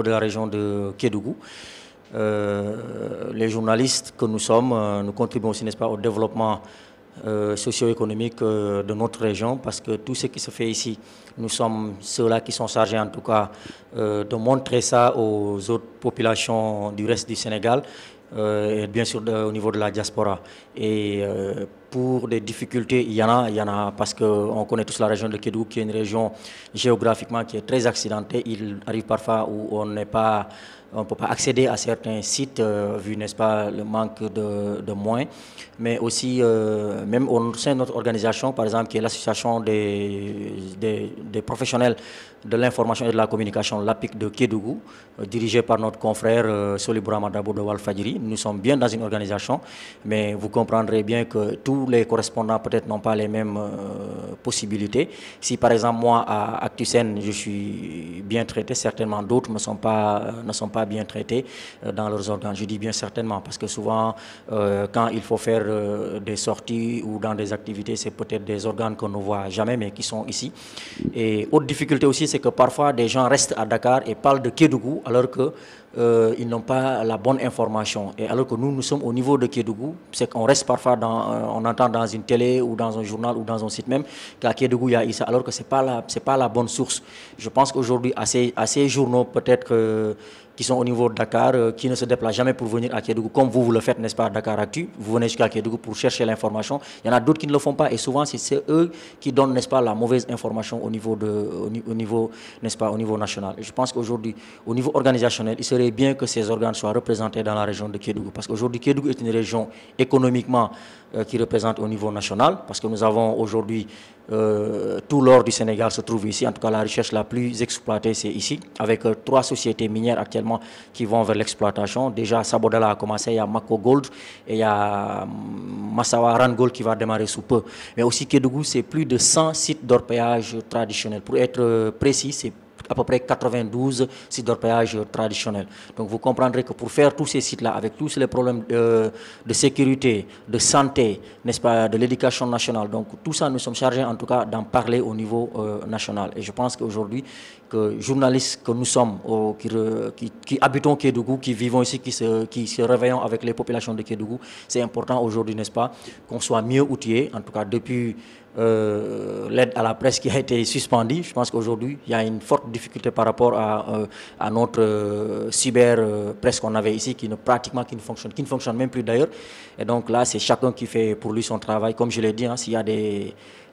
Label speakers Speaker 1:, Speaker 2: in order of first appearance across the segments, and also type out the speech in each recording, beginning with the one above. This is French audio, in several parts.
Speaker 1: de la région de Kédougou. Les journalistes que nous sommes, nous contribuons aussi, n'est-ce pas, au développement socio-économique de notre région, parce que tout ce qui se fait ici, nous sommes ceux-là qui sont chargés en tout cas de montrer ça aux autres populations du reste du Sénégal, et bien sûr au niveau de la diaspora. Et pour des difficultés, il y en a parce qu'on connaît tous la région de Kédougou, qui est une région géographiquement qui est très accidentée. Il arrive parfois où on ne peut pas accéder à certains sites, vu, n'est-ce pas, le manque de moyens. Mais aussi, même au sein de notre organisation, par exemple, qui est l'association des professionnels de l'information et de la communication, l'APIC de Kédougou, dirigée par notre confrère Solibou Ramadabo de Walfadjri. Nous sommes bien dans une organisation, mais vous comprendrez bien que tous les correspondants peut-être n'ont pas les mêmes possibilités. Si par exemple moi à Actusen je suis bien traité, certainement d'autres ne sont pas bien traités dans leurs organes. Je dis bien certainement parce que souvent quand il faut faire des sorties ou dans des activités, c'est peut-être des organes qu'on ne voit jamais mais qui sont ici. Et autre difficulté aussi, c'est que parfois des gens restent à Dakar et parlent de Kédougou alors que ils n'ont pas la bonne information. Et alors que nous sommes au niveau de Kédougou, c'est qu'on reste parfois on entend dans une télé ou dans un journal ou dans un site même qu'à Kédougou il y a Issa, alors que c'est pas la bonne source. Je pense qu'aujourd'hui, à ces journaux peut-être qui sont au niveau de Dakar, qui ne se déplacent jamais pour venir à Kédougou, comme vous le faites, n'est-ce pas, à Dakar Actu, vous venez jusqu'à Kédougou pour chercher l'information. Il y en a d'autres qui ne le font pas et souvent c'est eux qui donnent, n'est-ce pas, la mauvaise information au niveau n'est-ce pas, au niveau national. Et je pense qu'aujourd'hui, au niveau organisationnel, il serait bien que ces organes soient représentés dans la région de Kédougou, parce qu'aujourd'hui Kédougou est une région économiquement qui représente au niveau national, parce que nous avons aujourd'hui tout l'or du Sénégal se trouve ici, en tout cas la recherche la plus exploitée c'est ici, avec 3 sociétés minières actuellement qui vont vers l'exploitation. Déjà Sabodala a commencé, il y a Mako Gold et il y a Massawa Ran Gold qui va démarrer sous peu. Mais aussi Kédougou, c'est plus de 100 sites d'orpaillage traditionnels. Pour être précis, c'est à peu près 92 sites d'orpaillage traditionnels. Donc vous comprendrez que pour faire tous ces sites-là, avec tous les problèmes de sécurité, de santé, n'est-ce pas, de l'éducation nationale, donc tout ça, nous sommes chargés en tout cas d'en parler au niveau national. Et je pense qu'aujourd'hui, que journalistes que nous sommes, qui habitons Kédougou, qui vivons ici, qui se réveillons avec les populations de Kédougou, c'est important aujourd'hui, n'est-ce pas, qu'on soit mieux outillés, en tout cas depuis l'aide à la presse qui a été suspendue. Je pense qu'aujourd'hui, il y a une forte difficulté par rapport à notre cyber-presse qu'on avait ici, qui ne fonctionne même plus d'ailleurs. Et donc là, c'est chacun qui fait pour lui son travail. Comme je l'ai dit, hein, s'il y a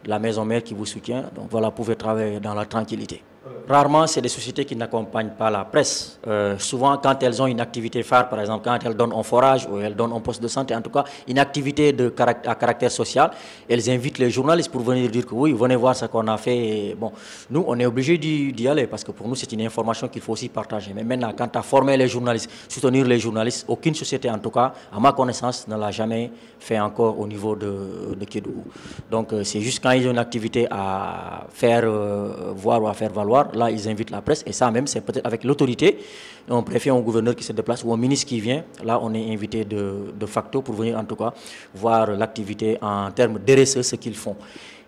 Speaker 1: la maison mère qui vous soutient, donc voilà, vous pouvez travailler dans la tranquillité. Rarement, c'est des sociétés qui n'accompagnent pas la presse. Souvent, quand elles ont une activité phare, par exemple, quand elles donnent un forage ou elles donnent un poste de santé, en tout cas, une activité à caractère social, elles invitent les journalistes pour venir dire que oui, venez voir ce qu'on a fait. Et bon, nous, on est obligés d'y aller parce que pour nous, c'est une information qu'il faut aussi partager. Mais maintenant, quant à former les journalistes, soutenir les journalistes, aucune société, en tout cas, à ma connaissance, ne l'a jamais fait encore au niveau de Kédougou. Donc, c'est juste quand ils ont une activité à faire voir ou à faire valoir, là, ils invitent la presse et ça même, c'est peut-être avec l'autorité, un préfet, un gouverneur qui se déplace ou un ministre qui vient. Là, on est invité de facto pour venir en tout cas voir l'activité en termes d'RSE, ce qu'ils font.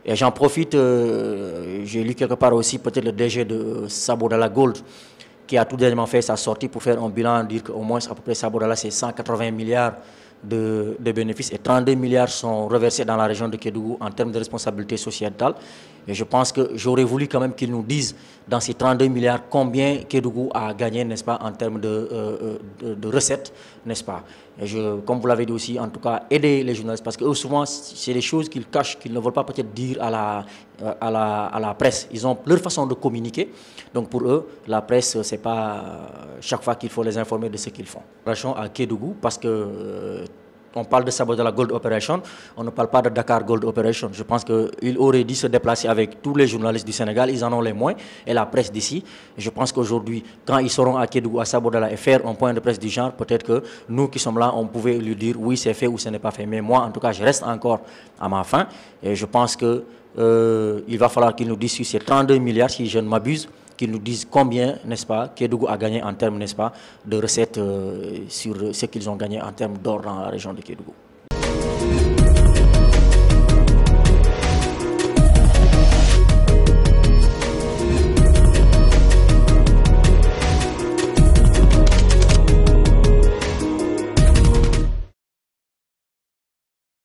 Speaker 1: Et j'en profite, j'ai lu quelque part aussi peut-être le DG de Sabodala Gold qui a tout dernièrement fait sa sortie pour faire un bilan, dire qu'au moins à peu près Sabodala c'est 180 milliards de bénéfices et 32 milliards sont reversés dans la région de Kédougou en termes de responsabilité sociétale. Et je pense que j'aurais voulu quand même qu'ils nous disent dans ces 32 milliards combien Kédougou a gagné, n'est-ce pas, en termes de recettes, n'est-ce pas. Et comme vous l'avez dit aussi, en tout cas, aider les journalistes parce que eux, souvent, c'est des choses qu'ils cachent, qu'ils ne veulent pas peut-être dire à la presse. Ils ont leur façon de communiquer. Donc pour eux, la presse, c'est pas chaque fois qu'il faut les informer de ce qu'ils font. À Kédougou parce que on parle de Sabodala Gold Operation, on ne parle pas de Dakar Gold Operation. Je pense qu'il aurait dû se déplacer avec tous les journalistes du Sénégal, ils en ont les moins, et la presse d'ici. Je pense qu'aujourd'hui, quand ils seront à Kédougou, à Sabodala, et faire un point de presse du genre, peut-être que nous qui sommes là, on pouvait lui dire oui, c'est fait ou ce n'est pas fait. Mais moi, en tout cas, je reste encore à ma fin, et je pense qu'il va falloir qu'il nous dise sur ces 32 milliards, si je ne m'abuse, qu'ils nous disent combien, n'est-ce pas, Kédougou a gagné en termes, n'est-ce pas, de recettes sur ce qu'ils ont gagné en termes d'or dans la région de Kédougou.